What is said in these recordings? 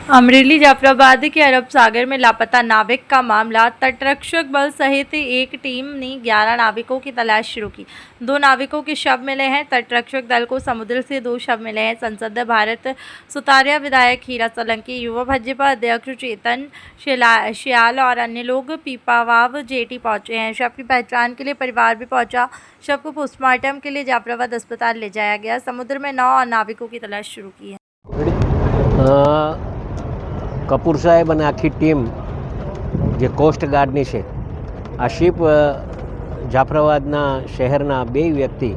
अमरेली जाफराबाद के अरब सागर में लापता नाविक का मामला। तटरक्षक बल सहित एक टीम ने 11 नाविकों की तलाश शुरू की। 2 नाविकों के शव मिले हैं। तटरक्षक दल को समुद्र से 2 शव मिले हैं। संसद भारत सुतारिया विधायक हीरा सोलंकी, युवा भाजपा अध्यक्ष चेतन श्याल और अन्य लोग पीपावाव जेटी पहुंचे हैं। शव की पहचान के लिए परिवार भी पहुंचा। शव को पोस्टमार्टम के लिए जाफराबाद अस्पताल ले जाया गया। समुद्र में 9 नाविकों की तलाश शुरू की है। કપૂર સાહેબ અને આખી ટીમ જે કોસ્ટ ગાર્ડની છે, આ શિપ જાફરાબાદના શહેરના 2 વ્યક્તિ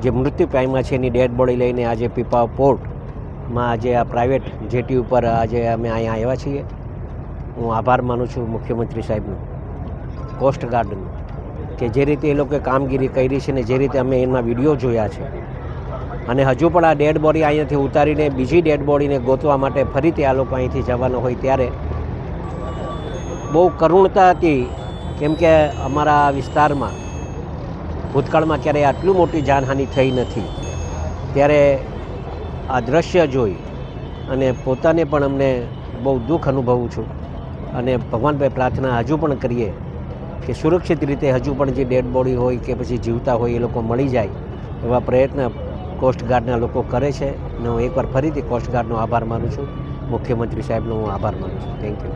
જે મૃત્યુ પામ્યા છે એની ડેડ બોડી લઈને આજે પીપા પોર્ટમાં આજે આ પ્રાઇવેટ જેટી ઉપર આજે અમે અહીંયા આવ્યા છીએ। હું આભાર માનું છું મુખ્યમંત્રી સાહેબનો, કોસ્ટ ગાર્ડનો, કે જે રીતે એ લોકોએ કામગીરી કરી છે ને જે રીતે અમે એના વિડીયો જોયા છે અને હજુ પણ આ ડેડ બોડી અહીંયાથી ઉતારીને બીજી ડેડ બોડીને ગોતવા માટે ફરીથી આ લોકો અહીંથી જવાનો હોય ત્યારે બહુ કરુણતા હતી, કેમ કે અમારા વિસ્તારમાં ભૂતકાળમાં ક્યારેય આટલું મોટી જાનહાનિ થઈ નથી। ત્યારે આ દ્રશ્ય જોઈ અને પોતાને પણ અમને બહુ દુઃખ અનુભવું છું અને ભગવાન ભાઈ પ્રાર્થના હજુ પણ કરીએ કે સુરક્ષિત રીતે હજુ પણ જે ડેડ બોડી હોય કે પછી જીવતા હોય એ લોકો મળી જાય એવા પ્રયત્ન કોસ્ટ ગાર્ડના લોકો કરે છે। અને હું એકવાર ફરીથી કોસ્ટ ગાર્ડનો આભાર માનું છું, મુખ્યમંત્રી સાહેબનો હું આભાર માનું છું। Thank you.